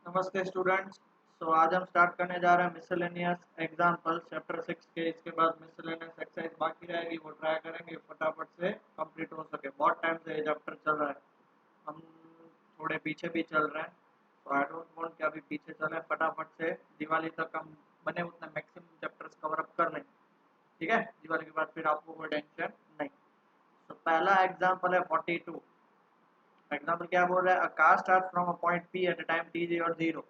नमस्ते स्टूडेंट्स। सो आज हम स्टार्ट करने जा रहे हैं मिसलेनियस एग्जाम्पल चैप्टर 6 के। इसके बाद मिसलेनियस एक्सरसाइज बाकी रहेगी, वो ट्राई करेंगे फटाफट से कंप्लीट हो सके। बहुत टाइम से ये चैप्टर चल रहा है, हम थोड़े पीछे भी चल रहे हैं। तो आई डोंट वांट कि अभी पीछे चले, फटाफट से दिवाली तक हम बने उतने मैक्सिमम चैप्टर्स कवर अप कर लें। ठीक है, दिवाली के बाद फिर आपको कोई टेंशन नहीं। तो पहला एग्जाम्पल है 42। एग्जाम्पल क्या बोल रहा है? A car start from a point P at a time T 0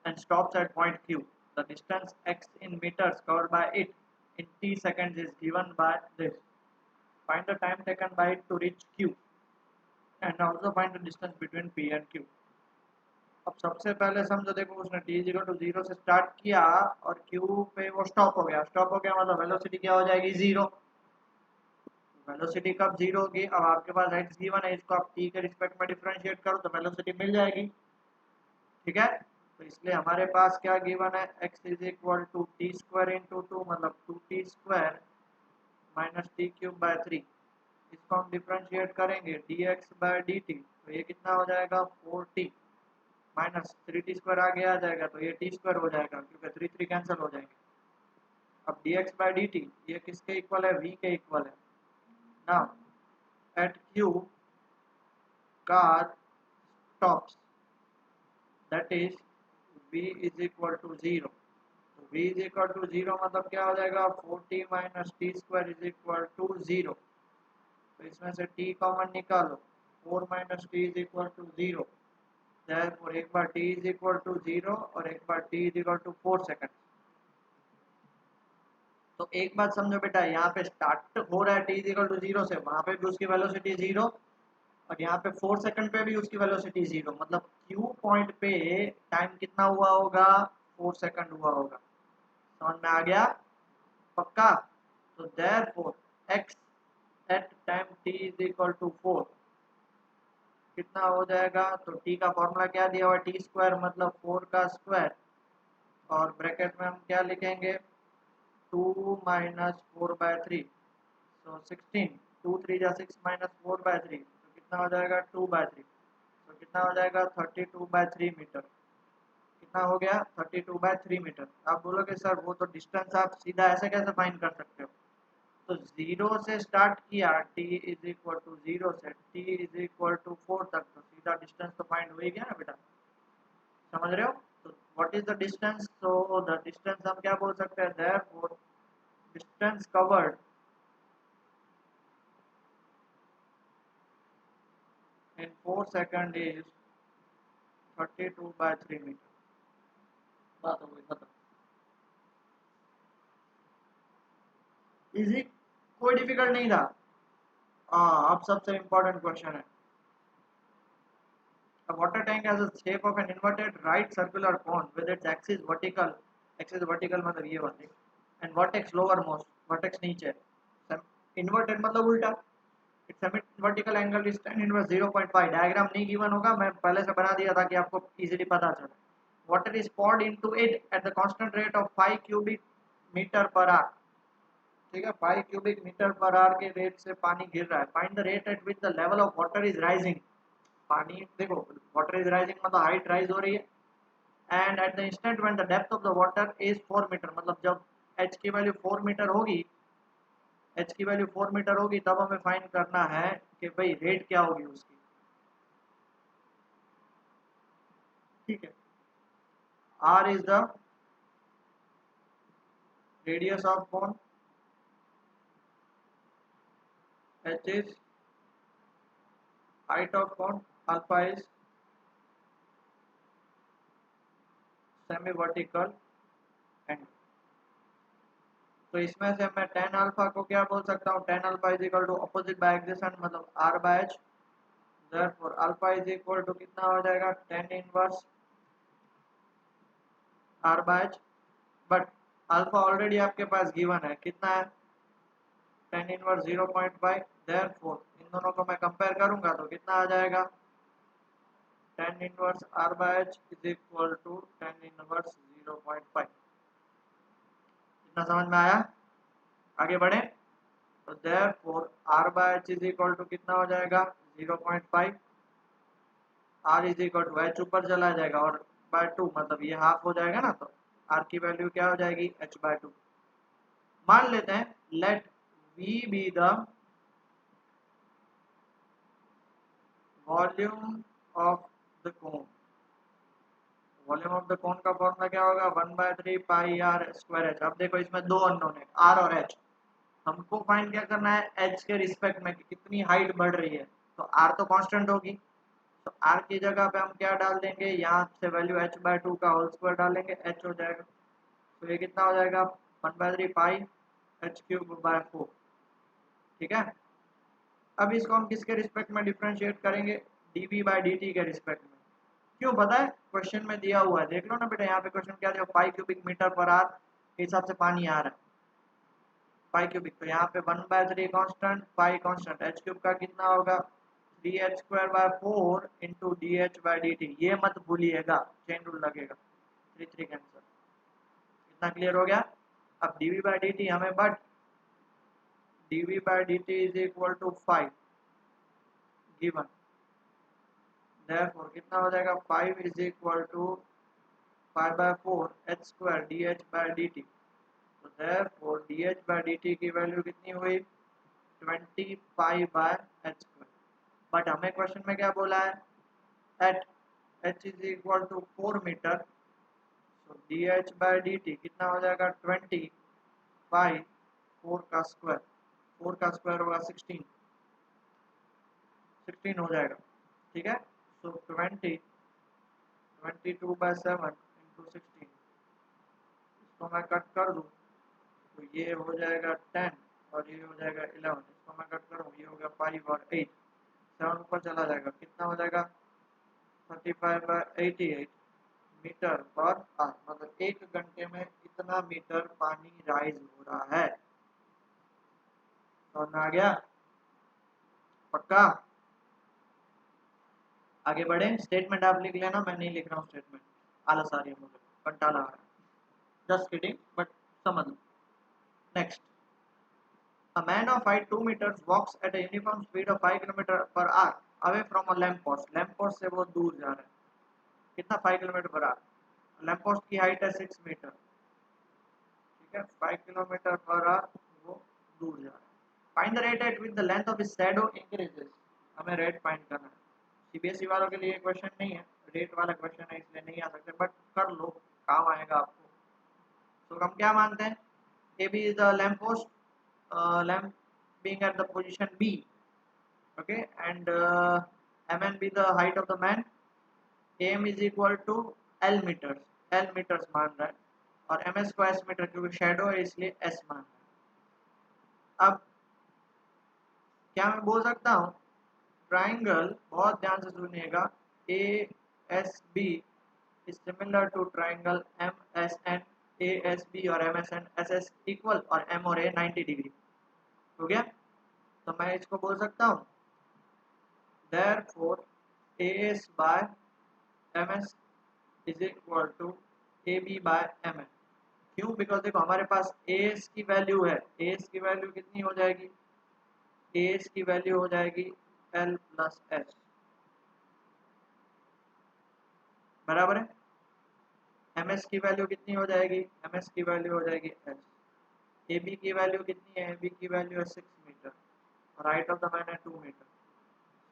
and stops at point Q. The distance x in meters covered by it in t seconds is given by this. Find the time taken by it to reach Q and also find the distance between P and Q. अब सबसे पहले समझो, देखो उसने t is equal to 0 से start किया और q पे वो स्टॉप हो गया। स्टॉप हो गया मतलब वेलोसिटी क्या हो जाएगी? 0। वेलोसिटी कब 0 होगी? अब आपके पास x गिवन है, इसको आप t के रिस्पेक्ट में डिफरेंशिएट करो तो वेलोसिटी मिल जाएगी। ठीक है, तो इसलिए हमारे पास क्या गिवन है? x is equal to t square into two, मतलब 2t square minus t cube by 3। इसको हम डिफ्रेंशिएट करेंगे dx बाय dt, तो ये कितना हो जाएगा? 4t माइनस 3t स्क्वायर आगे आ जाएगा तो ये t स्क्वायर हो जाएगा, क्योंकि 3 3 कैंसिल हो जाएंगे। अब dx बाय dt ये किसके इक्वल है? v के इक्वल है। Now at q car stops, that is v is equal to 0। तो v इज इक्वल टू 0 मतलब क्या हो जाएगा? 4t minus t square is equal to 0। तो इसमें से t कॉमन निकालो, 4 minus t is equal to 0। therefore एक बार t इज इक्वल टू 0 और एक बार t is equal to 4 second. तो एक बात समझो बेटा, यहाँ पे स्टार्ट हो रहा है t इज इक्वल टू 0 से, वहां पे भी उसकी वेलोसिटी 0 और यहाँ पे 4 सेकंड पे भी उसकी वेलोसिटी 0, मतलब q पॉइंट पे टाइम कितना हुआ होगा? 4 सेकंड हुआ होगा। समझ में आ गया? पक्का? तो therefore x at time t is equal to 4 कितना हो जाएगा? तो t का फॉर्मूला क्या दिया हुआ है? टी स्क्वायर मतलब 4 का स्क्वायर, और ब्रैकेट में हम क्या लिखेंगे? 2 माइनस 4/3, सो 16। 2 3 जा 6 माइनस 4/3, तो कितना हो जाएगा? 2/3। तो कितना हो जाएगा? 32/3 मीटर। कितना हो गया? 32/3 मीटर। आप बोलोगे सर वो तो डिस्टेंस आप सीधा ऐसे कैसे फाइंड कर सकते हो? तो 0 से स्टार्ट किया, t इज इक्वल टू 0 से t इज इक्वल टू 4 तक, तो सीधा डिस्टेंस तो फाइंड हो ही गया ना बेटा। समझ रहे हो? तो व्हाट इज द डिस्टेंस? तो द डिस्टेंस हम क्या बोल सकते हैं? Therefore distance covered in 4 second is 32/3 metre. बात हो गई खत्म। इजी, कोई डिफिकल्ट नहीं था। हाँ, अब सबसे इम्पोर्टेंट क्वेश्चन है। A water tank has a shape of an inverted right circular cone with its axis vertical. Axis vertical मतलब ये वाली, and vertex lowermost, vertex नीचे। Inverted मतलब उल्टा। Its summit vertical angle is tan inverse 0.5। Diagram नहीं given होगा, मैं पहले से बना दिया था कि आपको इजीली पता चले। Water is poured into it at the constant rate of 5 cubic meter per hour। ठीक है, 5 cubic meter per hour के रेट से पानी गिर रहा है। Find the rate at which the level of water is rising। पानी देखो, वाटर इज राइजिंग मतलब हाइट राइज हो रही है। And at the instant when the depth of the water is 4 metre, मतलब जब एच की वैल्यू 4 मीटर होगी, एच की वैल्यू 4 मीटर होगी, तब हमें फाइंड करना है कि भाई रेट क्या होगी उसकी। ठीक है, r is the radius of cone, h is height of cone, alpha is semi vertical angle. तो इसमें से मैं टेन अल्फा को क्या बोल सकता हूँ? Tan alpha is equal to opposite by adjacent मतलब R by H. therefore alpha is equal to कितना हो जाएगा? Tan inverse are by H. But alpha already आपके पास गिवन है, कितना है? Ten inverse 0.5। देयरफॉर इन दोनों को मैं कंपेयर करूंगा तो कितना आ जाएगा? Tan inverse are by h is equal to tan inverse 0.5। इतना समझ में आया? आगे बढ़े। तो therefore r by h is equal to कितना हो जाएगा? 0.5। R is equal to h ऊपर चला जाएगा और बाय टू, मतलब ये हाफ हो जाएगा ना, तो आर की वैल्यू क्या हो जाएगी, एच बाय टू। मान लेते हैं let V be the volume of the cone. Volume of the cone का फॉर्मूला क्या होगा, 1/3 पाई आर स्क्वायर एच। अब देखो इसमें दो अननोन है, आर और एच। हमको फाइंड क्या करना है, एच के रिस्पेक्ट में कि कितनी हाइट बढ़ रही है। तो आर तो कांस्टेंट होगी, तो आर की जगह पे हम क्या डाल देंगे, यहाँ से वैल्यू एच बाय टू का होल स्क्वायर डालेंगे, एच हो जाएगा। तो ये कितना हो जाएगा, 1/3 पाई एच क्यूब बाय 4। ठीक है, अब इसको हम किसके रिस्पेक्ट में डिफ्रेंशिएट करेंगे, d V by D t के रिस्पेक्ट में। क्यों पता है, क्वेश्चन में दिया हुआ है, देख लो ना बेटा, यहाँ पे क्वेश्चन क्या दिया, 5 क्यूबिक मीटर पर आर के हिसाब से पानी आ रहा है, 5 क्यूबिक। तो यहाँ पे 1/3 कांस्टेंट, पाई कांस्टेंट, एच क्यूब का कितना होगा, 3h square by 4 into D H by D T. ये मत भूलिएगा, चेन रूल लगेगा, 3 कैंसर। कितना क्लियर हो गया। अब डीवी बाई डी टी हमें, but DV by D T is equal to 5 given, therefore कितना हो जाएगा, 5 is equal to 5/4 H square D H by D T. तो therefore D H by D T की value कितनी हुई, 20 pi by H square. But हमें question में क्या बोला है, at H is equal to 4 metre, तो D H by D T कितना हो जाएगा, 20 पाई 4 का स्क्वायर, 4 का स्क्वायर होगा 16, 16 हो जाएगा। ठीक है, सो 22/7 इंटू 16, इसको मैं कट कर दूँ तो ये हो जाएगा 10 और ये हो जाएगा 11। इसको मैं कट करूँ, ये हो गया 5 और 8, 7 ऊपर चला जाएगा, कितना हो जाएगा, 35/88 मीटर पर आवर। मतलब 1 घंटे में इतना मीटर पानी राइज हो रहा है। समझ में आ गया, पक्का। आगे बढ़े, स्टेटमेंट आप लिख लेना, मैं नहीं लिख रहा हूँ स्टेटमेंट, आलस आ रही है मुझे, कंटाला आ रहा है, जस्ट किडिंग, बट समझ लो। Next, a man of height 2 meters walks at a uniform speed of 5 km per hour away from a lamp post। Lamp post से वो दूर जा रहा है, कितना, 5 kilometre per our. Lamp post की हाइट है 6 मीटर, ठीक है, 5 किलोमीटर पर आवर वो दूर जा रहा है। Find the rate at with the length of his shadow increases. हमें रेट फाइंड करना है। सीबीएसई वालों के लिए क्वेश्चन नहीं है, रेट वाला क्वेश्चन है, इसलिए नहीं आ सकते, बट कर लो, काम आएगा आपको। तो हम क्या मानते हैं, A B is the lamp post, lamp being at the position B, okay, and mn be the height of the man, am is equal to l meters, l meters मान रहा है, और ms को s मीटर, क्योंकि shadow है इसलिए s मान रहा है। अब क्या मैं बोल सकता हूँ, ट्राइंगल, बहुत ध्यान से सुनिएगा, A S B is similar to triangle M S N, A S B और M S N S S equal, और एम और ए 90 डिग्री। हो गया, तो मैं इसको बोल सकता हूँ therefore AS by MS is equal to AB by MN। क्यों, बिकॉज देखो हमारे पास AS की वैल्यू है, AS की वैल्यू कितनी हो जाएगी, AS की वैल्यू हो जाएगी L प्लस S, बराबर है। MS की वैल्यू कितनी हो जाएगी, MS की वैल्यू हो जाएगी S। AB की वैल्यू कितनी है, AB की वैल्यू है 6 मीटर, और हाइट ऑफ द मैन है 2 मीटर,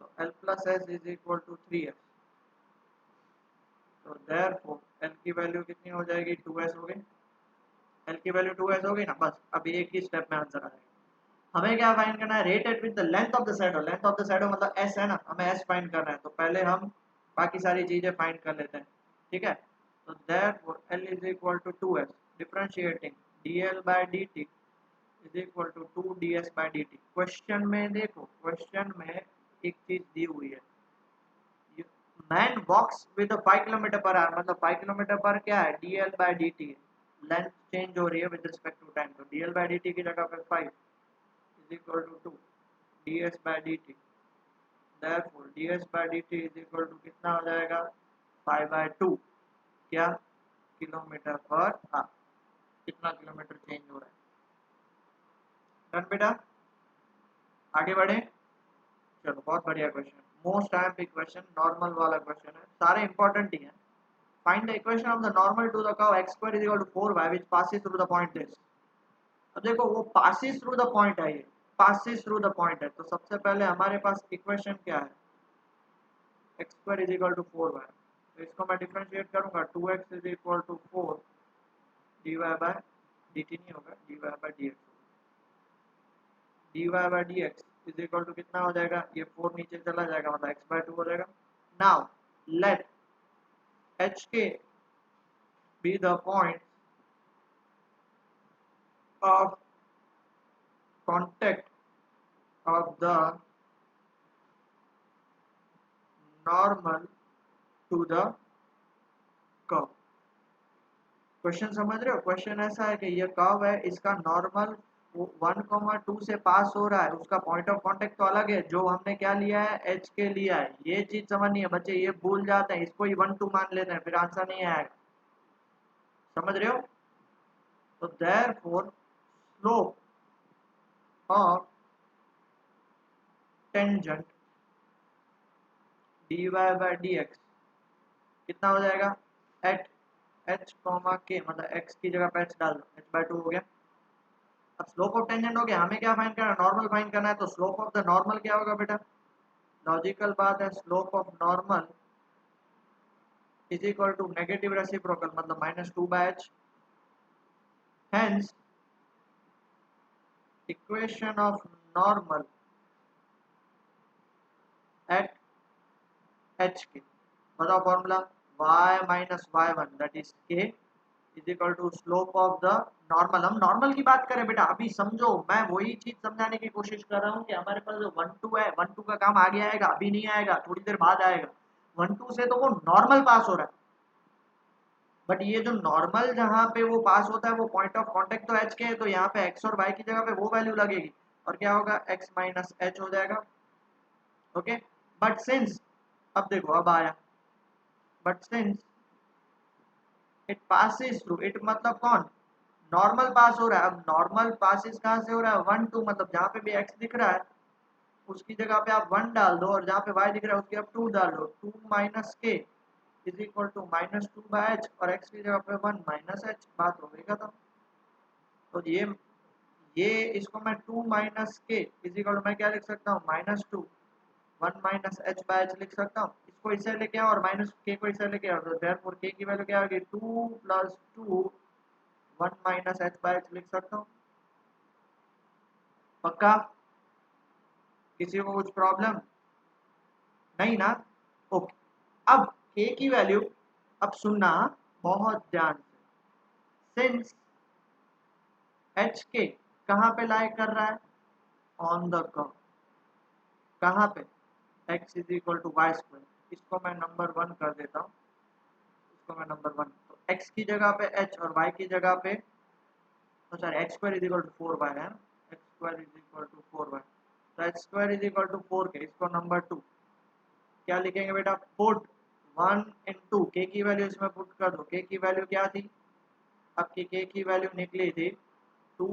तो L plus S is equal to 3S। तो देयरफॉर L की वैल्यू कितनी हो जाएगी, 2S हो गई। L की वैल्यू 2S हो गई ना, बस अभी एक ही स्टेप में आंसर आ जाएगा। हमें क्या फाइंड करना है, rate at with the length of the shadow. Length of the shadow मतलब S है ना, हमें S फाइंड करना है, तो पहले हम बाकी सारी चीजें फाइंड कर लेते हैं। ठीक है, तो therefore L is equal to 2S, differentiating dl by dt is equal to 2ds by dt। Question में देखो, क्वेश्चन में एक चीज दी हुई है, man walks with 5 kilometre per hour, मतलब 5 किलोमीटर पर क्या है, dl by dt, length change हो रही है विद रिस्पेक्ट टू टाइम, तो dl by dt की जगह पर 5 is equal to 2 ds by dt। Therefore ds by dt is equal to कितना हो जाएगा, 5/2 क्या, किलोमीटर पर आवर। कितना किलोमीटर चेंज हो रहा है। डन बेटा, आगे बढ़े, चलो बहुत बढ़िया question. Most time question, normal वाला क्वेश्चन है, सारे इंपॉर्टेंट ही है। Find the equation of the normal to the curve x square is equal to 4y which passes through the point this. अब देखो वो पासेस थ्रू द पॉइंट है, ये पासेस थ्रू द पॉइंट है, तो सबसे पहले हमारे पास इक्वेशन क्या है, x square is equal to 4y। तो इसको मैं डिफरेंशिएट करूंगा, 2x is equal to 4 dy by dt नहीं होगा, dy by dx, dy by dx is equal to कितना हो जाएगा, ये 4 नीचे चला जाएगा, मतलब x बाय 2 हो जाएगा। Now let hk be the point of contact of the normal to the curve. Question समझ रहे हो, क्वेश्चन ऐसा है कि ये कर्व है, इसका नॉर्मल 1,2 से पास हो रहा है, उसका पॉइंट ऑफ कांटेक्ट तो अलग है, जो हमने क्या लिया है, एच के लिया है। ये चीज समझनी है बच्चे, ये भूल जाते हैं, इसको ही 1,2 मान लेते हैं, फिर आंसर नहीं आएगा। समझ रहे हो? तो therefore slope of tangent dy by dx कितना हो जाएगा, एट h के, मतलब x की जगह पे h डाल दो, h बाय 2 हो गया। अब स्लोप ऑफ टेंजेंट हो गया, हमें क्या फाइंड करना है, नॉर्मल फाइंड करना है। तो स्लोप ऑफ द नॉर्मल क्या होगा बेटा, लॉजिकल बात है, slope of normal is equal to negative reciprocal, मतलब -2 by h। Hence equation of normal at h के, बताओ फॉर्मूला, y minus y1 that is k is equal to slope of the normal. हम नॉर्मल की बात करें बेटा, अभी समझो, मैं वही चीज समझाने की कोशिश कर रहा हूँ कि हमारे पास जो 1,2 है, 1,2 का काम आगे आएगा, अभी नहीं आएगा, थोड़ी देर बाद आएगा। 1,2 से तो वो नॉर्मल पास हो रहा है, बट ये जो नॉर्मल जहाँ पे वो पास होता है, वो पॉइंट ऑफ कांटेक्ट तो एच के है, तो यहाँ पे एक्स और वाई की जगह पे वो वैल्यू लगेगी, और क्या होगा, एक्स माइनस एच हो जाएगा। ओके, बट सिंस, अब देखो अब आया, but since it passes through, it मतलब कौन, नॉर्मल पास हो रहा है। अब नॉर्मल पासिस कहाँ से हो रहा है, 1,2, मतलब जहाँ पे भी x दिख रहा है उसकी जगह पे आप 1 डाल दो, और जहाँ पे y दिख रहा है उसकी आप 2 डाल दो। 2 minus k is equal to -2 by h, और x की जगह पे 1 माइनस h, बात हो गई खत्म। तो ये इसको मैं 2 minus k is equal to, मैं क्या लिख सकता हूँ, -2 1 माइनस h बाय h लिख सकता हूँ। इसको इससे लेके आओ और माइनस के को इससे लेके आओ, तो देयरफॉर के की वैल्यू क्या होगी, 2 + 2 1 माइनस h बाय h लिख सकता हूँ। पक्का? किसी को कुछ प्रॉब्लम नहीं ना? ओके, अब k की वैल्यू, अब सुनना बहुत ध्यान से, सिंस h k कहाँ पे लाई कर रहा है, ऑन द कर्व, कहाँ पे, x is equal to y square, इसको मैं नंबर 1 कर देता हूँ, इसको मैं नंबर 1, तो x की जगह पे h और y की जगह पे, तो sir x square is equal to 4y है, x square is equal to 4y, तो x square is equal to 4 k, इसको नंबर 2 क्या लिखेंगे बेटा, पुट 1 into k की वैल्यू इसमें पुट कर दो, k की वैल्यू क्या थी, आपकी k की वैल्यू निकली थी 2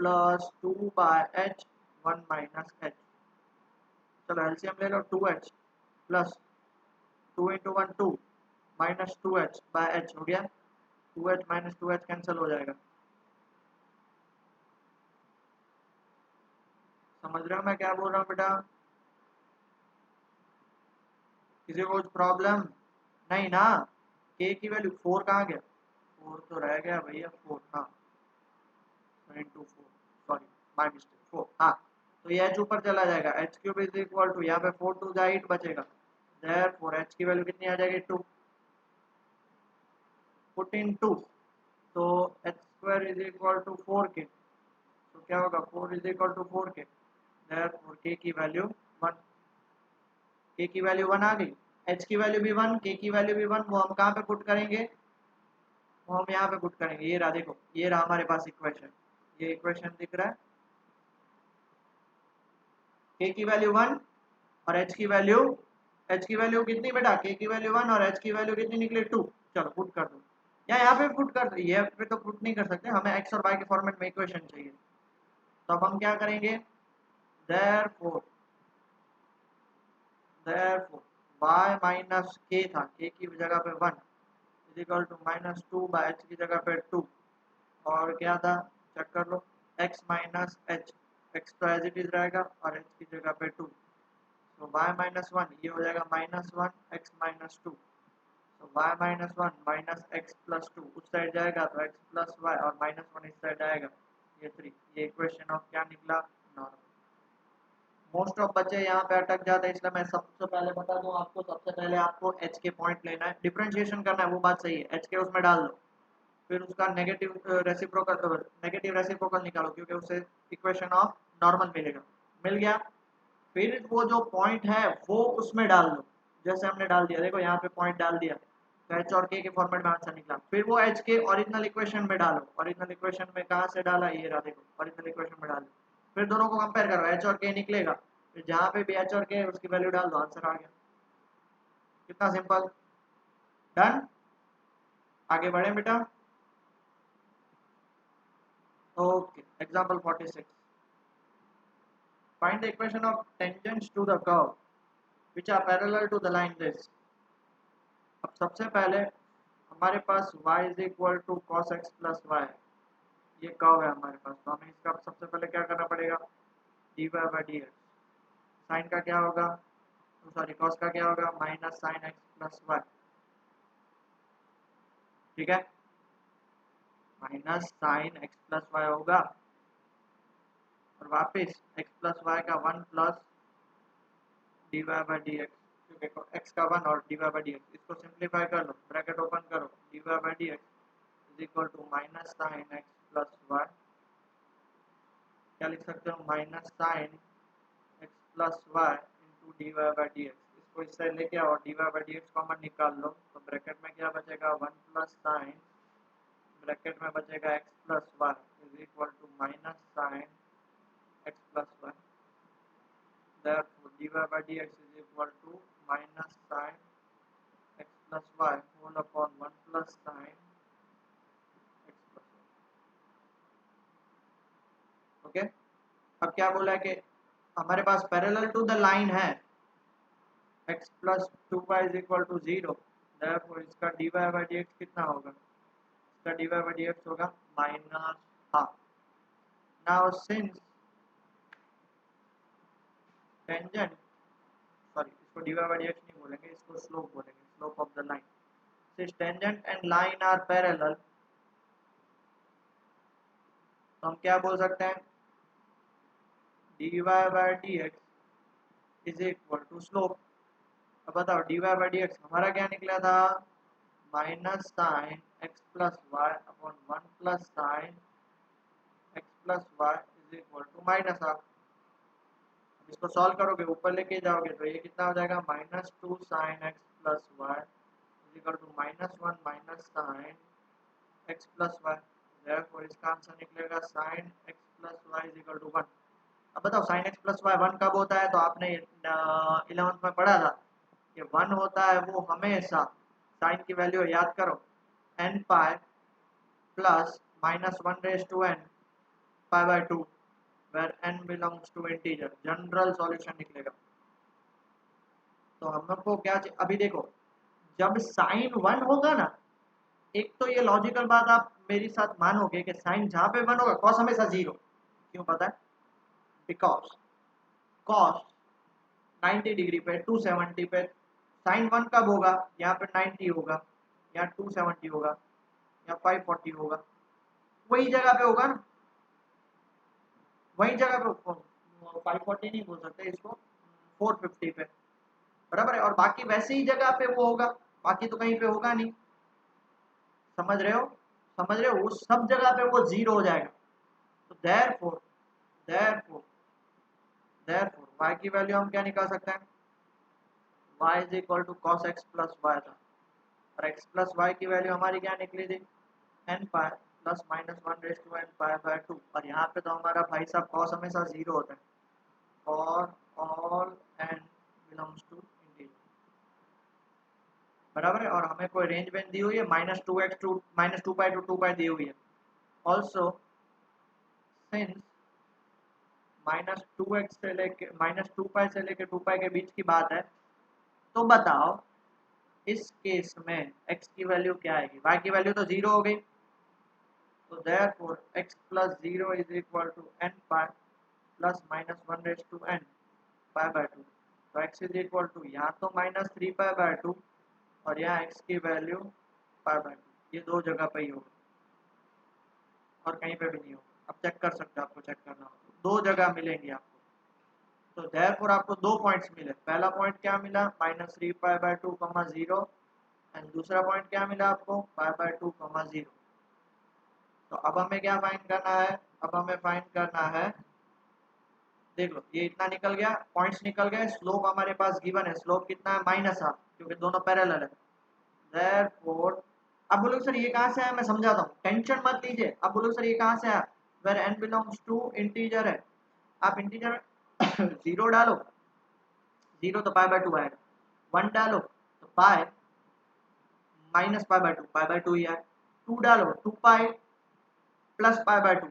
+ 2 बाय h 1 माइनस h। चलो एलसीएम ले लो, 2h plus 2 into 1 2 minus 2h by h हो गया, 2h माइनस 2h कैंसिल हो जाएगा। समझ रहे हो मैं क्या बोल रहा हूँ बेटा? किसी को कुछ प्रॉब्लम नहीं ना? k की वैल्यू 4 कहाँ गया, 4 तो रह गया भैया, 4, हाँ, into 4, सॉरी माय मिस्टेक, 4, हाँ, तो ये h ऊपर चला जाएगा, h cube is equal to, यहाँ पे 4 2 जा 8 बचेगा, देयरफॉर h की वैल्यू कितनी आ जाएगी, 2, पुट इन 2, तो h square is equal to 4k, तो क्या होगा, 4 is equal to 4k, therefore k की वैल्यू 1, k की वैल्यू 1 आ गई, h की वैल्यू भी 1, k की वैल्यू भी 1, वो हम कहाँ पे पुट करेंगे, वो हम यहाँ पे पुट करेंगे, ये रहा, देखो ये रहा हमारे पास इक्वेशन, ये इक्वेशन दिख रहा है, k की वैल्यू 1 और h की वैल्यू कितनी बेटा, k की वैल्यू 1 और h की वैल्यू कितनी निकली, 2। चलो पुट कर दो, या यहाँ पे पुट कर दो, ये पे तो पुट नहीं कर सकते, हमें x और y के फॉर्मेट में इक्वेशन चाहिए, तो अब हम क्या करेंगे, therefore therefore y minus k था, k की जगह पे 1 is equal to minus 2 by h की जगह पे 2, और क्या था चेक कर लो, x माइनस h, x तो एज इट इज रहेगा और h की जगह पे 2, तो y माइनस 1 ये हो जाएगा माइनस 1 x माइनस 2, तो y minus 1 minus x plus 2 उस साइड जाएगा तो x प्लस y और माइनस 1 इस साइड आएगा, ये 3, ये इक्वेशन ऑफ क्या निकला, नॉर्मल। मोस्ट ऑफ बच्चे यहाँ पे अटक जाते हैं, इसलिए मैं सबसे पहले बता दूं आपको, सबसे पहले आपको एच के पॉइंट लेना है, डिफरेंशिएशन करना है, वो बात सही है, एच के उसमें डाल दो, फिर उसका नेगेटिव रेसिप्रोकल निकालो, क्योंकि उससे इक्वेशन ऑफ नॉर्मल मिलेगा, मिल गया। फिर वो जो पॉइंट है वो उसमें डाल दो, जैसे हमने डाल दिया, देखो यहाँ पे पॉइंट डाल दिया, तो एच और के फॉर्मेट में आंसर निकला। फिर वो एच के ओरिजिनल इक्वेशन में डालो, ओरिजिनल इक्वेशन में कहाँ से डाला, ये रहा देखो, ओरिजिनल इक्वेशन में डालो, फिर दोनों को कंपेयर करो, एच और के निकलेगा, फिर जहाँ पे भी एच और के उसकी वैल्यू डाल दो, आंसर आ गया। कितना सिंपल, डन। आगे बढ़े बेटा। Okay, example 46, find the equation of tangents to the curve which are parallel to the line this. अब सबसे पहले हमारे पास y is equal to cos x plus y, ये कर्व है हमारे पास, तो हमें इसका सबसे पहले क्या करना पड़ेगा, d y by d x, sine का क्या होगा, सॉरी कॉस का क्या होगा, minus sine x plus y, ठीक है, minus sine x plus y होगा, और वापस एक्स प्लस वाई का 1 plus d y by d x, क्योंकि एक्स का 1 और d y by d x, इसको सिंप्लीफाई कर लो, ब्रैकेट ओपन करो, d y by d x is equal to minus sine x plus y, क्या लिख सकते हो, minus sine x plus y into d y by d x, इसको इस साइड लेके आओ, d y by d x common निकाल लो, तो ब्रैकेट में क्या बचेगा, 1 प्लस साइन, ब्रैकेट में बचेगा x plus y is equal to minus sine x plus y, therefore dy by dx is equal to minus sin x plus y whole upon 1 plus sin x plus y। Okay, अब क्या बोला है कि हमारे पास parallel to the line है x plus 2y is equal to 0, therefore इसका dy by dx कितना होगा, इसका dy by dx होगा minus half. Now since tangent, sorry इसको dy by dx नहीं बोलेंगे, इसको स्लोप बोलेंगे, slope of the line, since tangent and line are parallel, तो हम क्या बोल सकते हैं, dy by dx is equal to slope. अब बताओ dy by dx हमारा क्या निकला था, minus sine x plus y upon 1 plus sine x plus y is equal to minus half. इसको सॉल्व करोगे, ऊपर लेके जाओगे तो ये कितना हो जाएगा, minus 2 sine x plus y is equal to minus 1 minus sine x plus y, therefore इसका आंसर निकलेगा sine x plus y is equal to 1। अब बताओ साइन एक्स प्लस वाई 1 कब होता है, तो आपने 11th में पढ़ा था कि 1 होता है वो हमेशा, साइन की वैल्यू याद करो, n pi plus minus 1 raise to n pi by 2 where n belongs to integer, general solution निकलेगा। तो हमको क्या अभी देखो, जब साइन 1 होगा ना, एक तो ये लॉजिकल बात आप मेरी साथ मानोगे कि साइन जहाँ पे 1 होगा कॉस हमेशा 0, क्यों पता है, बिकॉज कॉस 90 डिग्री पे 270 पे, साइन 1 कब होगा, यहाँ पे 90 होगा, यहाँ 270 होगा, यहाँ 540 होगा, वही जगह पे होगा ना, वही जगह पे, 540 नहीं बोल सकते इसको, 450 पे, बराबर है, और बाकी वैसे ही जगह पे वो होगा, बाकी तो कहीं पे होगा नहीं, समझ रहे हो, समझ रहे हो, उस सब जगह पे वो 0 हो जाएगा। तो देयरफॉर देयरफॉर देयरफॉर y की वैल्यू हम क्या निकाल सकते हैं, y is equal to cos x plus y था, और x प्लस वाई की वैल्यू हमारी क्या निकली थी, n pi plus minus 1 raise to n pi by 2, और यहाँ पे तो हमारा भाई साहब कॉस हमेशा 0 होता है, for all n belongs to integer, बराबर है, और हमें कोई रेंज वेंज दी हुई है, -2x टू -2 पाई टू 2 पाई दी हुई है, ऑल्सो सिंस -2x से लेके -2 पाई से लेके 2 पाई के बीच की बात है, तो बताओ इस केस में x की वैल्यू क्या आएगी, y की वैल्यू तो 0 हो गई, तो therefore x plus 0 is equal to n pi plus minus 1 raised to n pi by 2। तो x is equal to यहाँ तो minus 3 pi by 2 और यहाँ x की वैल्यू pi by 2, ये दो जगह पे ही होगा और कहीं पे भी नहीं होगा। अब चेक कर सकते हो, आपको चेक करना हो दो जगह मिलेंगी आपको। तो therefore आपको दो पॉइंट्स मिले, पहला पॉइंट क्या मिला माइनस 3 पाई बाय 2 0 एंड दूसरा पॉइंट क्या मिला आपको पाई बाय 2 0। तो अब हमें क्या फाइंड करना है, अब हमें फाइंड करना है, देख लो ये इतना निकल गया, पॉइंट्स निकल गए, स्लोप हमारे पास गिवन है, स्लोप कितना है माइनस हाफ, क्योंकि दोनों पैरेलल है। therefore अब बोलो सर ये कहाँ से आया, मैं समझाता हूँ, टेंशन मत लीजिए। अब बोलो सर ये कहाँ से आया, where n belongs to integer है, आप इंटीजर जीरो डालो, जीरो तो पाई बाय 2 आएगा, 1 डालो तो पाई माइनस पाई बाय 2 ही आए, 2 डालो 2 पाई प्लस पाई बाय 2,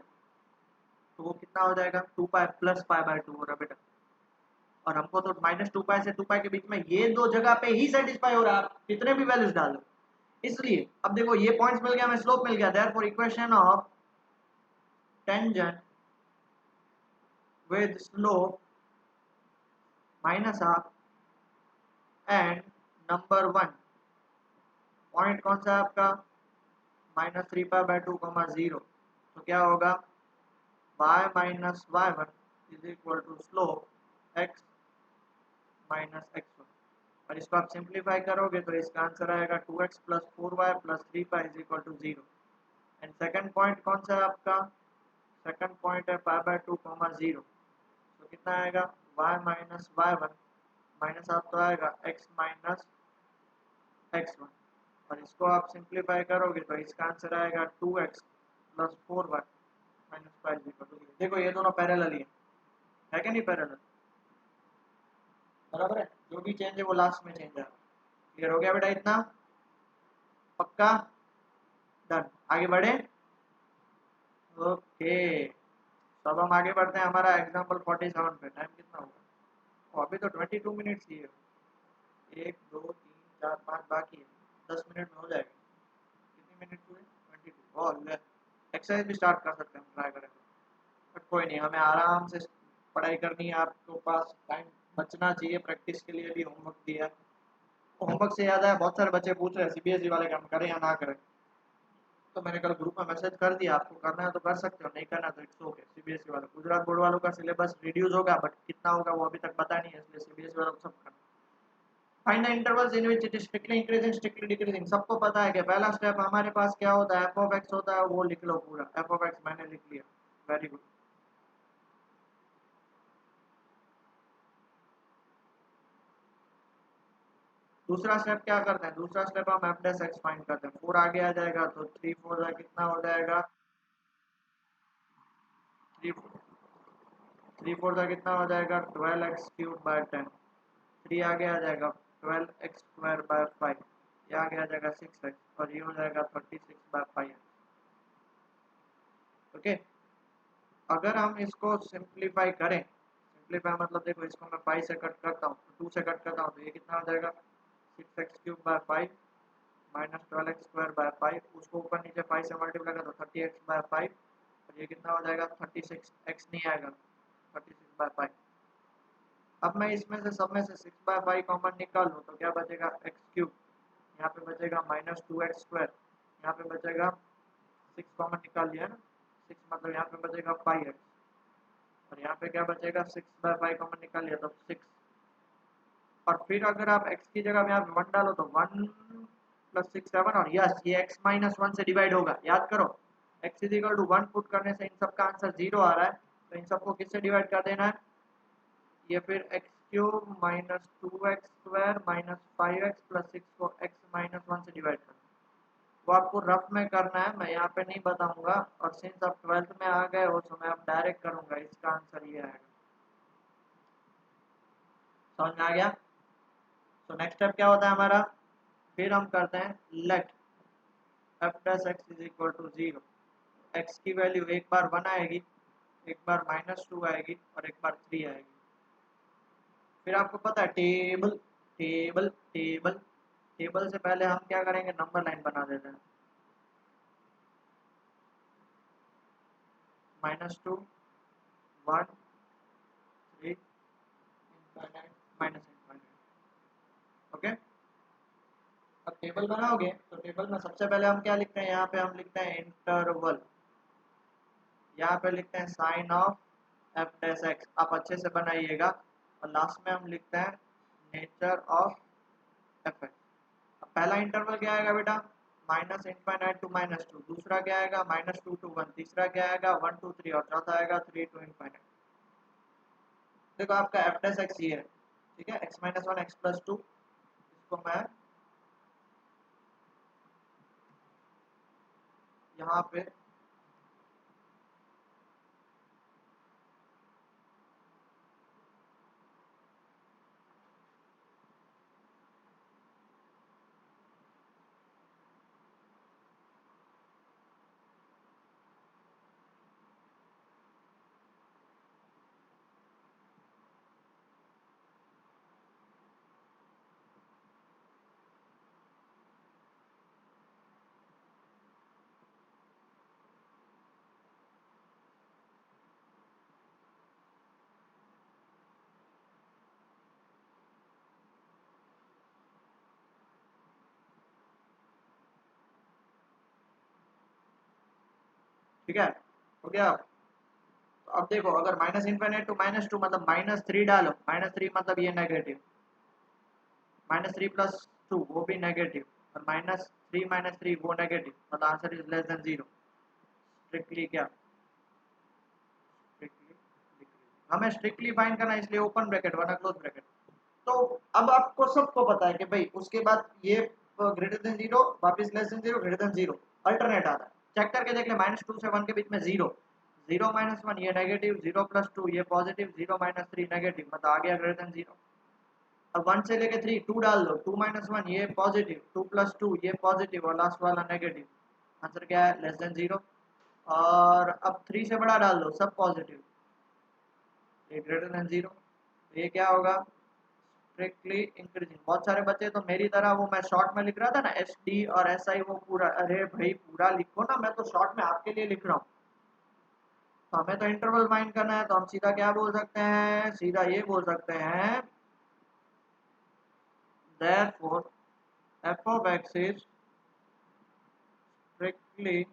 तो वो कितना हो जाएगा 2 पाई प्लस पाई बाय 2 हो रहा बेटा। और हमको तो माइनस 2 पाई से 2 पाई के बीच में ये दो जगह पे ही सेटिस्फाई हो रहा है, आप कितने भी वैल्यूज डाल दो। इसलिए अब देखो ये पॉइंट्स मिल गया, हमें स्लोप मिल गया, therefore equation of tangent with slope minus half and number 1, point कौन सा है आपका माइनस 3 पाई बाय 2 0, तो क्या होगा y minus y1 is equal to slope x minus x1। और इसको आप सिंप्लीफाई करोगे तो इसका आंसर आएगा 2x plus 4y plus 3 pi is equal to 0। And second point कौन सा है आपका, सेकंड पॉइंट है पाई बाय 2 0, तो कितना आएगा y माइनस y1 माइनस आप तो आएगा x माइनस x1, और इसको आप सिंप्लीफाई करोगे तो इसका आंसर आएगा 2x plus 4y minus 5 equal to 0। देखो ये दोनों पैरेलल ही है कि नहीं, पैरेलल बराबर है, जो भी चेंज है वो लास्ट में चेंज है। क्लियर हो गया बेटा इतना, पक्का, डन, आगे बढ़े। ओके, तो अब हम आगे बढ़ते हैं हमारा एग्जांपल 47 पे। टाइम कितना होगा, अभी तो 22 मिनट्स ही है, 1 2 3 4 5 बाकी है, 10 मिनट में हो जाएगा। कितने मिनट हुए 22, और एक्सरसाइज भी स्टार्ट कर सकते हैं, हम ट्राई करेंगे, बट कोई नहीं, हमें आराम से पढ़ाई करनी है, आपके पास टाइम बचना चाहिए, प्रैक्टिस के लिए भी होमवर्क दिया है। होमवर्क से याद है, बहुत सारे बच्चे पूछ रहे हैं सीबीएसई वाले काम करें या ना करें, तो मैंने कल ग्रुप में मैसेज कर दिया, आपको करना है तो कर सकते हो, नहीं करना तो इट्स ओके। सीबीएसई वाला, गुजरात बोर्ड वालों का सिलेबस रिड्यूस होगा, बट कितना होगा वो अभी तक पता नहीं है, इसलिए सीबीएसई वालों को सब करना। Find the intervals in which it is strictly increasing strictly decreasing. सबको पता है कि पहला स्टेप हमारे पास क्या होता है, एफ ऑफ एक्स होता है, वो लिख लो पूरा, एफ ऑफ एक्स मैंने लिख लिया, वेरी गुड। दूसरा स्टेप क्या करते हैं, दूसरा स्टेप हम एफ डैश एक्स फाइंड करते हैं, 4 आगे आ जाएगा तो 3 4 का कितना हो जाएगा, 3 3 4 का कितना हो जाएगा 12x क्यूब बाय 10, 3 आगे आ जाएगा 12x स्क्वायर बाय 5, ये आगे आ जाएगा 6x और ये हो जाएगा 36 बाय 5। ओके, अगर हम इसको सिंप्लीफाई करें, सिंप्लीफाई मतलब देखो इसको मैं 5 से कट करता हूँ, 2 से कट करता हूँ, तो ये कितना हो जाएगा 6x cube by 5 minus 12x square by 5, उसको ऊपर नीचे 5 से मल्टीप्लाई कर दो 30x बाय 5, और ये कितना हो जाएगा 36x नहीं आएगा 36 बाय 5। अब मैं इसमें से सब में से 6 बाय 5 कॉमन निकाल लूँ तो क्या बचेगा x क्यूब, यहाँ पे बचेगा माइनस 2x स्क्वायर, यहाँ पे बचेगा 6 कॉमन निकाल लिया ना, 6 मतलब यहाँ पे बचेगा 5x, और यहाँ पे क्या बचेगा 6 बाय 5 कॉमन निकाल लिया तो 6, और फिर अगर आप x की जगह यहाँ पे 1 डालो तो 1 प्लस 6 7, और यस ये x माइनस 1 से डिवाइड होगा, याद करो x is equal to 1 put करने से इन सब का आंसर 0 आ रहा है, तो इन सबको किससे डिवाइड कर देना है, ये फिर x cube minus 2x square minus 5x plus 6 को x माइनस 1 से डिवाइड करना, वो आपको रफ में करना है, मैं यहाँ पे नहीं बताऊंगा, और सिंस आप 12th में आ गए हो तो मैं अब डायरेक्ट करूंगा, इसका आंसर ये आएगा। समझ में आ गया। तो नेक्स्ट स्टेप क्या होता है हमारा, फिर हम करते हैं let f dash x is equal to 0, x की वैल्यू एक बार 1 आएगी, एक बार माइनस 2 आएगी और एक बार 3 आएगी। फिर आपको पता है टेबल टेबल टेबल से पहले हम क्या करेंगे, नंबर लाइन बना देते हैं। -2 1 3 इनफाइनाइट माइनस इनफाइनाइट। ओके, अब टेबल बनाओगे तो टेबल में सबसे पहले हम क्या लिखते हैं, यहाँ पे हम लिखते हैं इंटरवल, यहाँ पे लिखते हैं sine of f dash x, आप अच्छे से बनाइएगा। और लास्ट में हम लिखते हैं नेचर ऑफ एफ एक्स। अब पहला इंटरवल क्या आएगा बेटा, -∞ to -2, दूसरा क्या आएगा -2 to 1, तीसरा क्या आएगा 1 to 3 और चौथा आएगा 3 to ∞। देखो आपका एफ डैश एक्स ये है, ठीक है, x-1 x+2, इसको मैं यहाँ पे ठीक है, हो गया। तो अब देखो अगर -∞ to -2 मतलब -3 डालो, -3 मतलब ये नेगेटिव, -3 + 2 वो भी नेगेटिव, और -3 वो नेगेटिव, मतलब answer is less than 0। Strictly क्या, स्ट्रिक्टली हमें स्ट्रिक्टली फाइंड करना है, इसलिए ओपन ब्रैकेट वरना क्लोज ब्रैकेट। तो अब आपको सबको पता है कि भाई उसके बाद ये ग्रेटर देन 0, वापस less than 0, greater than 0, alternate आता है। चेक करके देख ले, -2 से 1 के बीच में 0, 0 -1 ये नेगेटिव, 0 + 2 ये पॉजिटिव, 0 - 3 नेगेटिव, मतलब आ गया ग्रेटर देन 0। अब 1 से लेके 3 2 डाल दो, 2 - 1 ये पॉजिटिव, 2 + 2 ये पॉजिटिव और लास्ट वाला नेगेटिव, आंसर क्या है लेस देन 0। और अब 3 से बड़ा डाल दो, सब पॉजिटिव, ये ग्रेटर देन 0, ये क्या होगा स्ट्रिक्टली इंक्रीजिंग। बहुत सारे बच्चे तो मेरी तरह, वो मैं शॉर्ट में लिख रहा था ना एस डी और एस आई, वो पूरा, अरे भाई पूरा लिखो ना, मैं तो शॉर्ट में आपके लिए लिख रहा हूँ। तो हमें तो इंटरवल फाइंड करना है, तो हम सीधा क्या बोल सकते हैं, सीधा ये बोल सकते हैं therefore f of x is strictly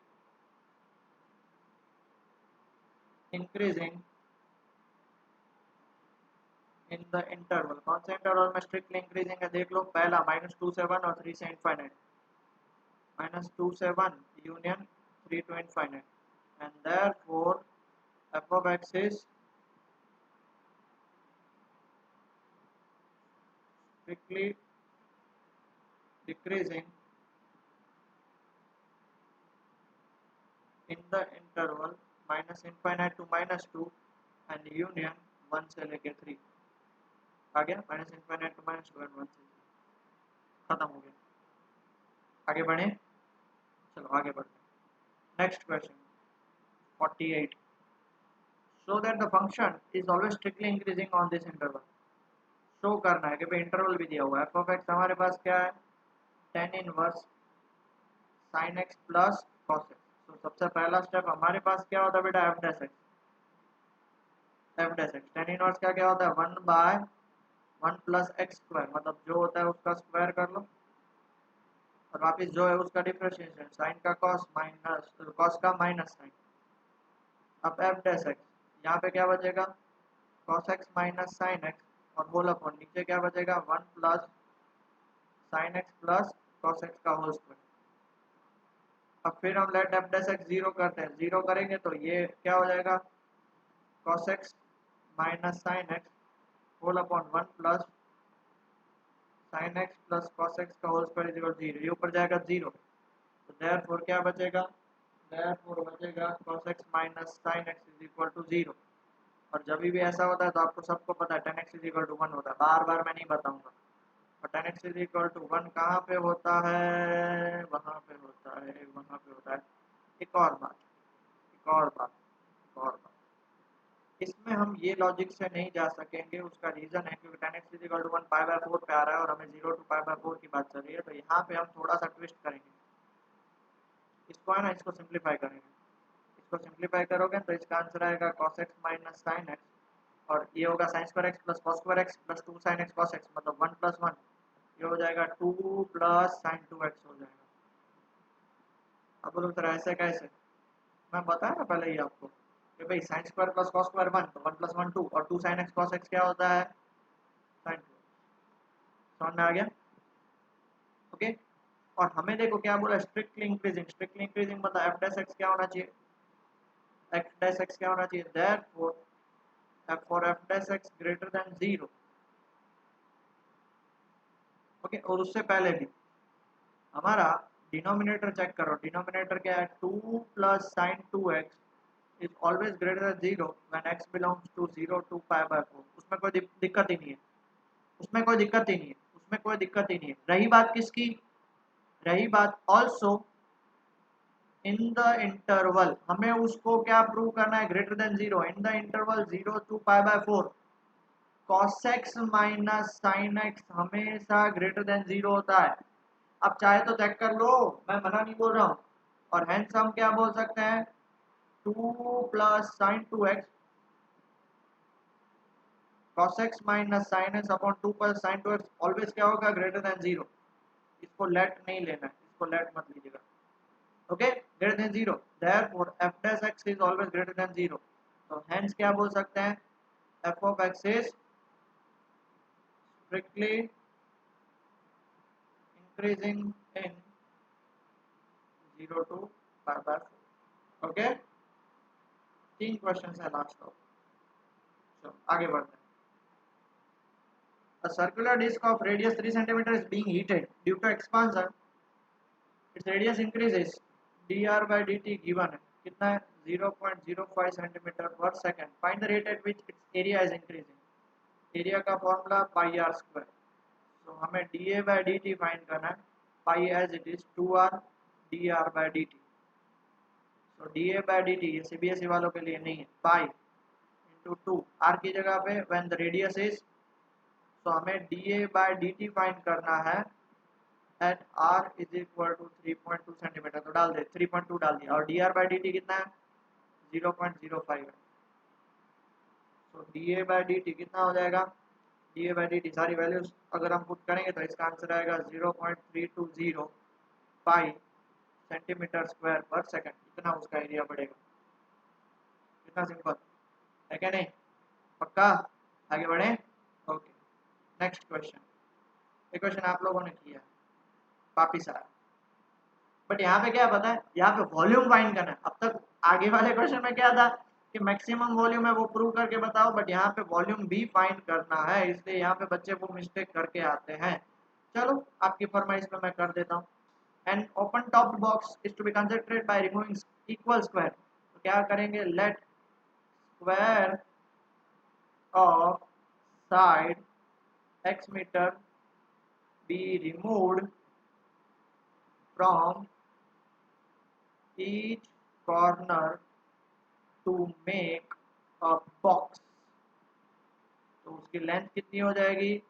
increasing in the interval। कौन से इंटरवल में स्ट्रिक्टली इंक्रीजिंग है देख लो, पहला -2 से 1 और 3 से इनफाइनाइट, -2 से 1 union 3 to infinite, and therefore f of x is strictly decreasing in the interval -∞ to -2 and union 1 से लेके 3। आ गया -∞ to -2 and 1 से 3, खत्म हो गया। आगे बढ़े, चलो आगे बढ़ते हैं। Next question 48, show that the function is always strictly increasing on this interval. Show करना है कि भाई इंटरवल भी दिया हुआ है, एफ ऑफ एक्स हमारे पास क्या है, tan inverse sin x plus cos x। तो सबसे पहला स्टेप हमारे पास क्या होता है बेटा, F dash x, F dash x tan inverse का क्या होता है 1/1 + x², मतलब जो होता है उसका स्क्वायर कर लो, और वापस जो है उसका डिफरेंशिएशन, साइन का कॉस माइनस कॉस का माइनस साइन। अब एफ डैश एक्स, यहाँ पे क्या बचेगा cos x minus sine x, और होल अपॉन नीचे क्या बचेगा 1 + sine x plus cos x का होल स्क्वायर। अब फिर हम लेट एफ डैश एक्स 0 करते हैं, 0 करेंगे तो ये क्या हो जाएगा cos x minus sine x whole upon 1 + sine x plus cos x का होल स्क्वायर इक्वल 0, ये ऊपर जाएगा 0, तो देयरफॉर क्या बचेगा, देयरफॉर बचेगा cos x minus sine x is equal to 0। और जब भी ऐसा होता है तो आपको सबको पता है tan x is equal to 1 होता है, बार बार मैं नहीं बताऊंगा। और tan x is equal to 1 कहाँ पे होता है, वहाँ पे होता है, वहाँ पे होता है। एक और बात, एक और बात, एक और बात, इसमें हम ये लॉजिक से नहीं जा सकेंगे, उसका रीज़न है क्योंकि 10x equal to 1 pi by 4 पे आ रहा है और हमें 0 टू पाई बाय 4 की बात चल रही है, तो यहाँ पे हम थोड़ा सा ट्विस्ट करेंगे, इसको है ना, इसको सिंप्लीफाई करेंगे। इसको सिंप्लीफाई करोगे तो इसका आंसर आएगा cos x minus sine x, और ये होगा sine square x plus cos square x plus 2 sine x cos x, मतलब 1 प्लस 1, ये हो जाएगा 2 प्लस साइन 2x हो जाएगा। अब बोलो सर ऐसे कैसे, मैं बताया ना पहले ही आपको कि भाई sine square plus cos square 1, तो 1 प्लस 1 2, और 2 साइन एक्स कॉस एक्स क्या होता है, साइन 2। समझ में आ गया? ओके। और हमें देखो क्या बोला, स्ट्रिक्टली इंक्रीजिंग, स्ट्रिक्टली इंक्रीजिंग मतलब एफ डैश एक्स क्या होना चाहिए, एफ डैश एक्स क्या होना चाहिए, therefore F for F dash x greater than 0। Okay, और उससे पहले भी हमारा डिनोमिनेटर चेक करो, डिनोमिनेटर क्या है, 2 plus sine 2x is always greater than 0 when x belongs to 0 to pi by 4। उसमें कोई दिक्कत ही नहीं है, उसमें कोई दिक्कत ही नहीं है, उसमें कोई दिक्कत ही नहीं है। रही बात किसकी, रही बात ऑल्सो इन द इंटरवल, हमें उसको क्या प्रूव करना है, greater than 0 in the interval 0 to pi by 4। cos x minus sine x हमेशा ग्रेटर देन 0 होता है। अब चाहे तो चेक कर लो, मैं मना नहीं बोल रहा हूँ। और हेंस हम क्या बोल सकते हैं, 2 plus sine 2x cos x minus sine x upon 2 plus sine 2x always क्या होगा, ग्रेटर देन 0। इसको लेट नहीं लेना है, इसको लेट मत लीजिएगा। Okay, greater than 0, therefore f dash x is always greater than 0। तो हेंस क्या बोल सकते हैं, f of x is strictly increasing in 0 to pi by 4। Okay, 3 question है लास्ट ऑफ। चलो आगे बढ़ते हैं। A circular disc of radius 3 cm is being heated due to expansion. Its radius increases. dr by dt given है कितना है, 0.05 cm per second. Find the rate at which its area is increasing. Area का formula pi R square. तो हमें dA by dt find करना है, pi as it is 2r dr by dt। तो dA by dt ये CBSE वालों के लिए नहीं है, पाई इंटू 2 r की जगह पे व्हेन द रेडियस इज, तो हमें dA by dt फाइंड करना है at r is equal to 3.2 centimetre, तो डाल दे 3.2 डाल दिया, और dr by dt कितना है 0.05 है। तो dA by dt कितना हो जाएगा, dA by dt सारी वैल्यूज अगर हम पुट करेंगे तो इसका आंसर आएगा 0.320 पाई सेंटीमीटर स्क्वायर पर सेकंड। इतना उसका एरिया बढ़ेगा। कितना सिंपल है क्या नहीं, पक्का? आगे बढ़े। Okay, next question. ये क्वेश्चन आप लोगों ने किया काफी सारा, बट यहाँ पे क्या पता है, यहाँ पे वॉल्यूम फाइंड करना है। अब तक आगे वाले क्वेश्चन में क्या था कि मैक्सिमम वॉल्यूम है वो प्रूव करके बताओ, बट यहाँ पे वॉल्यूम भी फाइंड करना है, इसलिए यहाँ पे बच्चे वो मिस्टेक करके आते हैं। चलो आपकी फरमाइश पे मैं कर देता हूँ। An open topped box is to be considered by removing equal square. तो क्या करेंगे, let square of side x metre be removed from each corner to make a box। तो उसकी लेंथ कितनी हो जाएगी,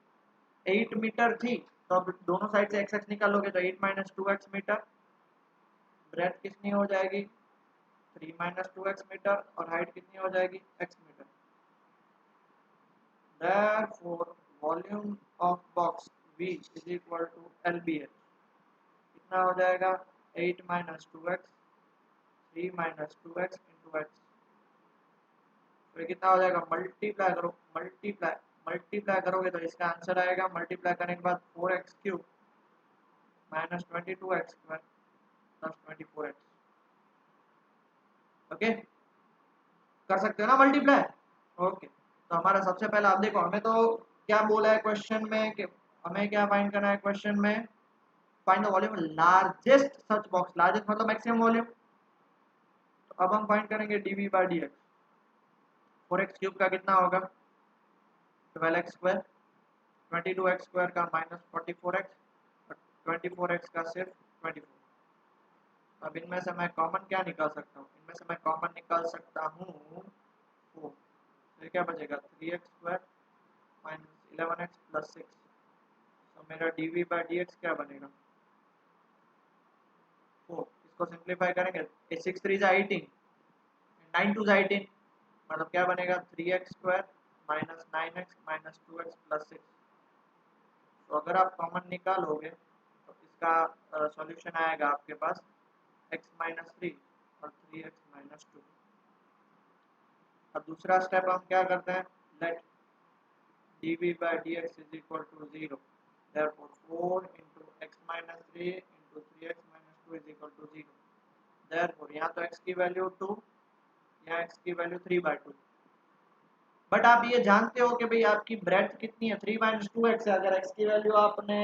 8 मीटर थी, तो अब दोनों साइड से x निकालोगे तो 8 माइनस 2x मीटर। ब्रेथ कितनी हो जाएगी, 3 माइनस 2x मीटर, और हाइट कितनी हो जाएगी, x metre. Therefore volume of box V is equal to LBH। कितना हो जाएगा, 8 minus 2x 3 minus 2x into x. तो कितना हो जाएगा, मल्टीप्लाई करो, मल्टीप्लाई करोगे तो इसका आंसर आएगा, मल्टीप्लाई करने के बाद 4x cube minus 22x square plus 24x। Okay, कर सकते हो ना मल्टीप्लाई। ओके, तो हमारा सबसे पहला, आप देखो हमें तो क्या बोला है क्वेश्चन में कि हमें क्या फाइंड करना है क्वेश्चन में, find the volume largest such box, largest मतलब मैक्सिमम वॉल्यूम। तो अब हम फाइंड करेंगे dv by dx। 4x cube का कितना होगा, 12x स्क्वायर, 22x स्क्वायर का माइनस 44x, और 24x का सिर्फ 24। अब इनमें से मैं कॉमन क्या निकाल सकता हूँ, इनमें से मैं कॉमन निकाल सकता हूँ 4। तो ये क्या बचेगा 3x² माइनस 11x+6। तो मेरा डी बाई डी एक्स क्या बनेगा 4। इसको सिंप्लीफाई करेंगे 6 3 18, 9 2 18, मतलब क्या बनेगा 3x² minus 9x minus 2x+6। तो अगर आप कॉमन निकालोगे तो इसका सॉल्यूशन आएगा आपके पास x-3 और 3x-2। अब दूसरा स्टेप हम क्या करते हैं, late dv by dx is equal to 0, therefore 4 into x minus 3 into 3x minus 2 is equal to 0। therefore यहाँ तो x की वैल्यू 2, यहाँ x की वैल्यू 3/2। बट आप ये जानते हो कि भाई आपकी ब्रेथ कितनी है 3 माइनस 2x है। अगर x की वैल्यू आपने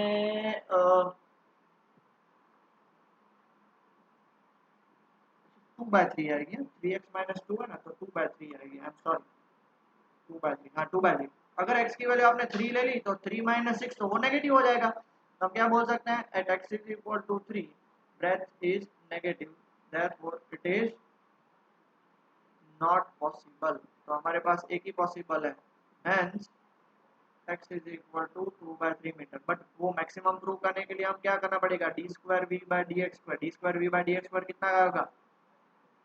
2/3 आएगी, 3x माइनस 2 है ना, तो 2/3 आएगी। आई एम सॉरी 2/3, हाँ 2/3। अगर x की वैल्यू आपने 3 ले ली तो 3 माइनस 6 तो वो नेगेटिव हो जाएगा। तो हम क्या बोल सकते हैं, at x is equal to 3 breadth is negative, therefore it is not possible. तो हमारे पास एक ही पॉसिबल है, hence x is equal to 2/3 metre. But वो मैक्सिमम प्रूव करने के लिए हम क्या करना पड़ेगा, d²v/dx², d²v/dx² कितना होगा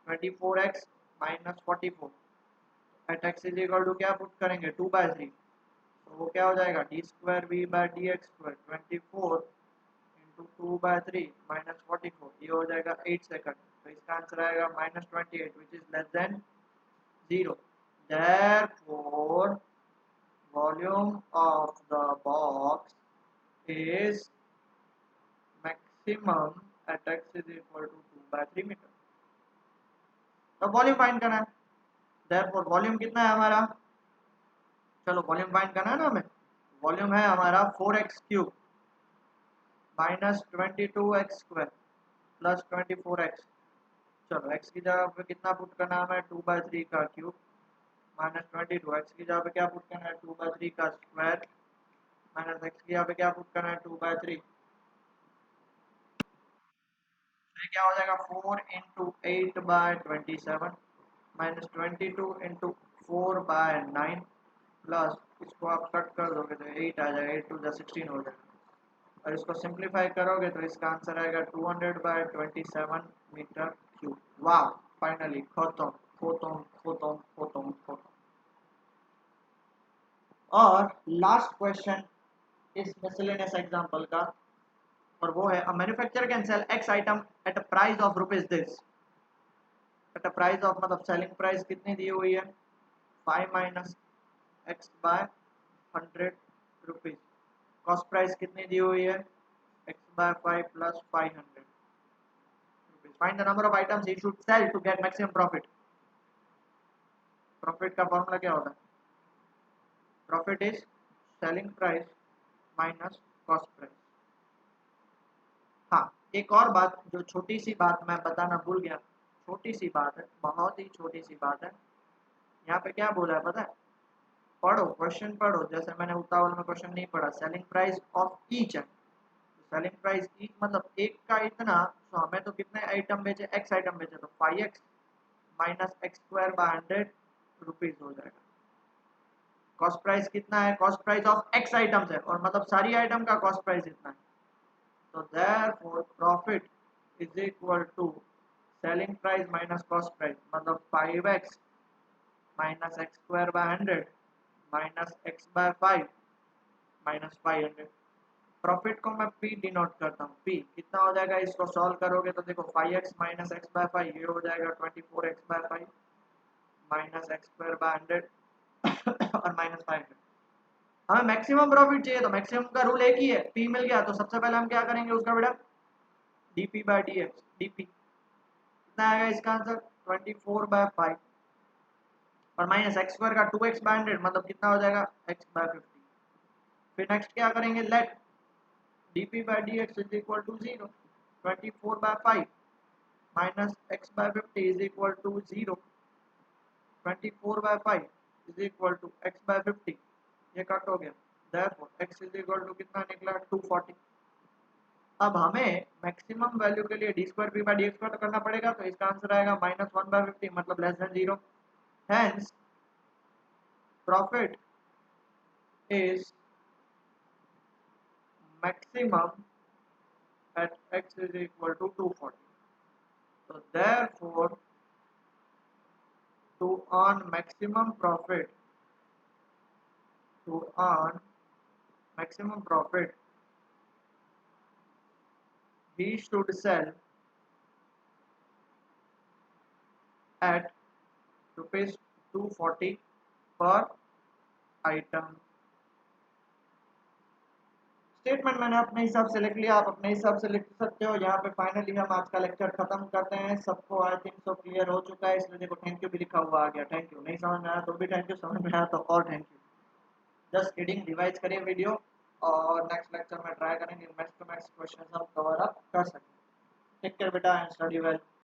24x minus 44। At x is equal to क्या पुट करेंगे 2/3, तो वो क्या हो जाएगा d²v/dx², 24 इंटू 2/3 माइनस 44, ये हो जाएगा 8 सेकंड। तो इसका आंसर आएगा -28 which is less than 0। therefore volume of the box is maximum at x is equal to 2/3 metre. तो वॉल्यूम फाइंड करना है, therefore वॉल्यूम कितना है हमारा, चलो वॉल्यूम फाइंड करना है ना हमें। वॉल्यूम है हमारा 4x³ minus 22x² plus 24x। चलो x की जगह पे कितना पुट करना है हमें 2/3 का क्यूब माइनस 22, x की जगह पे क्या पुट करना है 2/3 का स्क्वायर माइनस x की जगह पे क्या पुट करना है 2/3। ये क्या हो जाएगा 4 इंटू 8/27 माइनस 22 इंटू 4/9 प्लस इसको आप कट कर दोगे तो 8 आ जाएगा, 8 2 16 हो जाएगा। और इसको सिंप्लीफाई करोगे तो इसका आंसर आएगा 200/27 मीटर क्यूब। वाह, फाइनली खत्म खत्म खत्म खत्म खत्म। और लास्ट क्वेश्चन इस मिसलेनियस एग्जांपल का, और वो है, a manufacturer can sell x item at a price of rupees this. At a price of मतलब सेलिंग प्राइस कितनी दी हुई है 5 minus x/100 rupees. Cost price कितनी दी हुई है x/5 plus 500 rupees. Find the number of items he should sell to get maximum profit. Profit का formula क्या होता है, profit is selling price minus cost price. हाँ, एक और बात, जो छोटी सी बात मैं बताना भूल गया, छोटी सी बात है, बहुत ही छोटी सी बात है। यहाँ पे क्या बोला है पता है, पढ़ो क्वेश्चन पढ़ो, जैसे मैंने उतावल में क्वेश्चन नहीं पढ़ा। सेलिंग प्राइस ऑफ ईच है, सेलिंग प्राइस ईच मतलब एक का इतना, तो हमें तो कितने आइटम बेचे, एक्स आइटम बेचे, तो 5x माइनस x²/100 रुपीज हो जाएगा। कॉस्ट प्राइस कितना है, cost price of x items है, और मतलब सारी आइटम का कॉस्ट प्राइस इतना है। तो therefore profit is equal to selling price minus cost price, मतलब 5x minus x²/100 minus x/5 minus 500। Profit को मैं p डिनोट करता हूँ, p कितना हो जाएगा, इसको सॉल्व करोगे तो देखो 5x माइनस x/5 ये हो जाएगा 24x/5 माइनस x²/100 और माइनस 500। हमें मैक्सिमम प्रॉफिट चाहिए, तो मैक्सिमम का रूल एक ही है, p मिल गया तो सबसे पहले हम क्या करेंगे उसका बेटा dp/dx, dp कितना आएगा इसका आंसर 24/5 और माइनस x² का 2x/100 मतलब कितना हो जाएगा x/50। फिर नेक्स्ट क्या करेंगे, let dp/dx is equal to 0, 24/5 minus x/50 is equal to 0, 24/5 is equal to x/50, ये कट हो गया, therefore x is equal to कितना निकला 240। अब हमें मैक्सिमम वैल्यू के लिए d²v/dx² करना पड़ेगा, तो इसका आंसर आएगा -1/50 मतलब less than 0। Hence profit is maximum at x is equal to 240. So therefore, to earn maximum profit, he should sell at rupees 240 per item. Statement मैंने अपने हिसाब से लिख लिया, आप अपने हिसाब से लिख सकते हो। यहाँ पे फाइनली हम आज का लेक्चर खत्म करते हैं। सबको आई थिंक सो क्लियर हो चुका है, इसलिए देखो थैंक यू भी लिखा हुआ आ गया। थैंक यू, नहीं समझ में आया तो भी थैंक यू, समझ में आया तो और thank you. Just reading revise करिए वीडियो, और नेक्स्ट लेक्चर में ट्राई करेंगे मैक्स टू मैक्स क्वेश्चन हम कवर अप कर सकें। टेक केयर बेटा एंड स्टडी वेल।